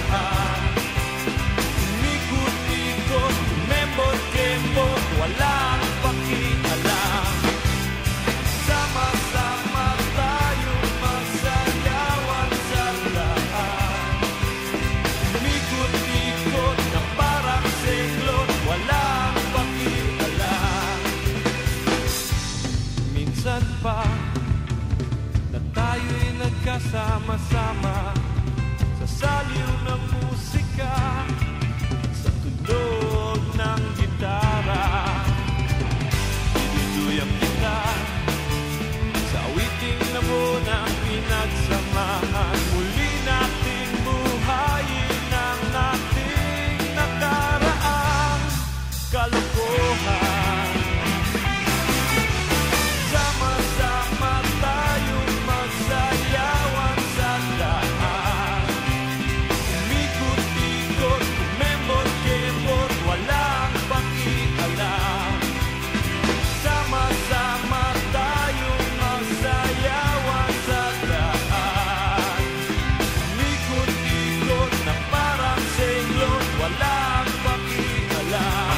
daan. Umikot-ikot, umembot-kembot, walang pakialam. Sama-sama tayong magsayawan sa daan. Umikot-ikot na parang singlot, walang pakialam. Minsan pa na tayo'y nagkasama-sama sa saliw ng musika, sa tunog ng gitara. Dinuduyang kita sa awiting namunang pinagsamahan. Muli nating buhayin ang ating nakaraang kalokohan. Sama-sama tayong magsayawan sa daan. Umikot-ikot, umembot-kembot, walang pakialam. Sama-sama tayong magsayawan sa daan. Umikot-ikot na parang singlot, walang pakialam.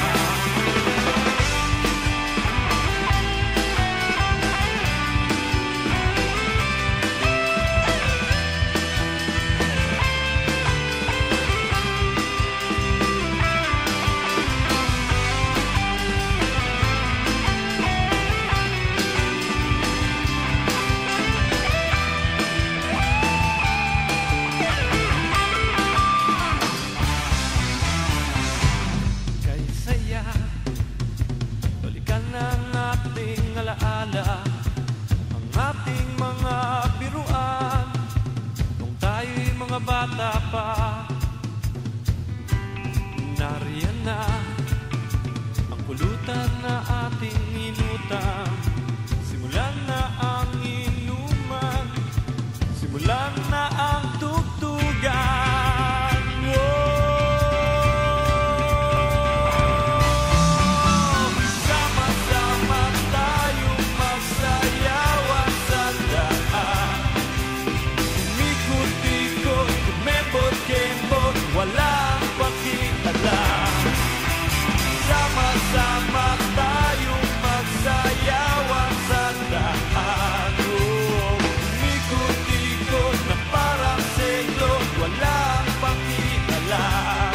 Kay saya, balikan ang ating alaala, ang ating mga biruan, nung tayo'y mga bata pa. Nariyan na ang pulutan na ating inutan. Simulan na ang inuman, simulan na ang tugtugan. Sama-sama tayong magsayawan sa daan. Umikot-ikot, umembot-kembot, walang pakialam. Sama-sama tayong magsayawan sa daan. Umikot-ikot na parang singlot, walang pakialam.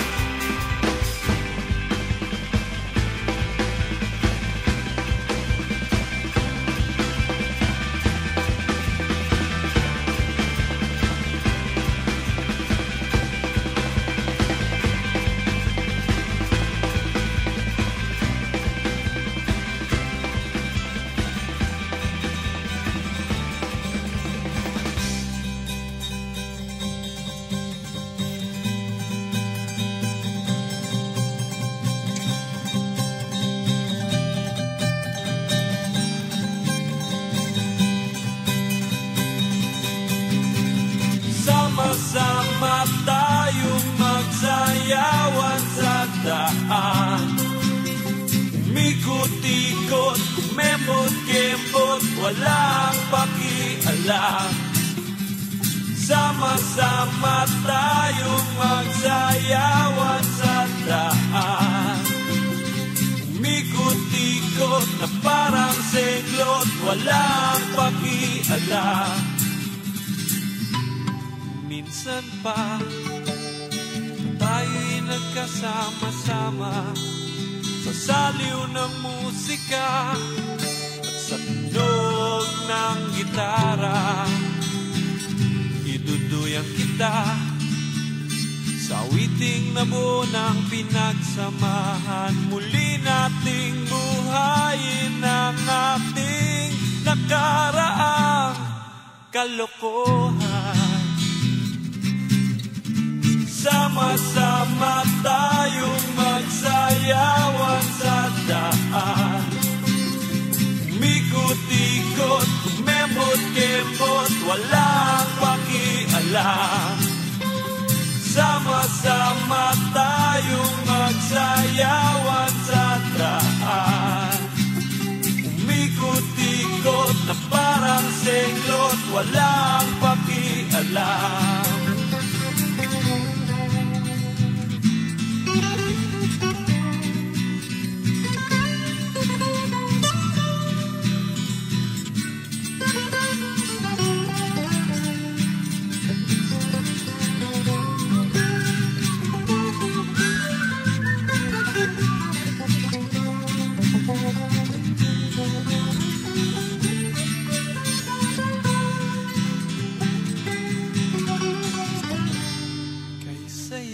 Sama-sama tayong magsayawan sa daan. Umikot-ikot, umembot-kembot, walang pakialam. Sama-sama tayong magsayawan sa daan. Umikot-ikot na parang singlot, walang pakialam. Minsan pa tayo'y nagkasama-sama sa saliw ng musika at sa tunog ng gitara. Iduduyang kita sa awiting namunang pinagsamahan. Muli nating buhayin ang ating nakaraang kalokohan. Sama-sama tayong magsayawan sa daan. Umikot-ikot, umembot-kembot, walang pakialam. Sama-sama tayong magsayawan sa daan. Umikot-ikot na parang singlot, walang pakialam.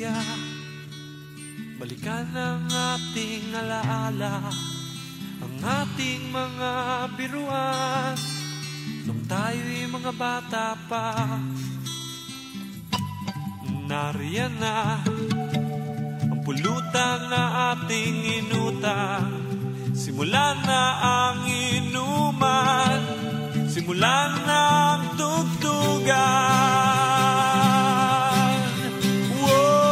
saya. Balikan ang ating alaala, ang ating mga biruan nung tayo'y mga bata pa. Nariyan na ang pulutan na ating inutang. Simulan na ang inuman, simulan na ang tugtugan. Wow!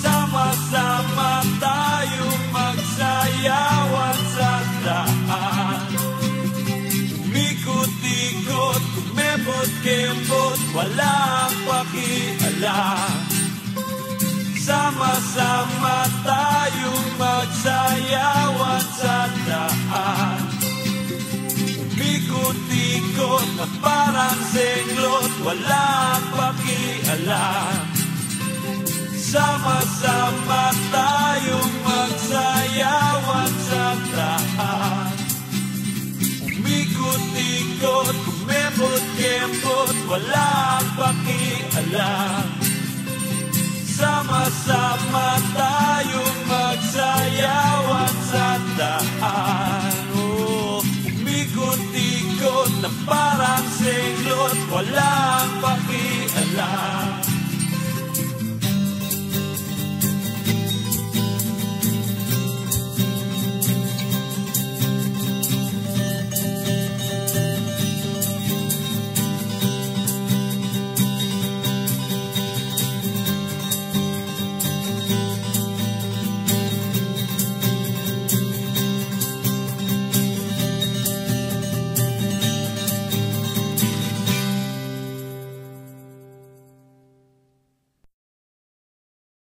Sama-sama tayong magsayawan sa daan. Umikot-ikot, kumembot-kembot, walang pakialam. Sama-sama tayong magsayawan sa daan. Umikot-ikot na parang senglot, walang pakialam. Sama-sama tayong magsayawan sa daan. Umikot-ikot, kumembot-kembot, walang pakialam. Sama-sama tayo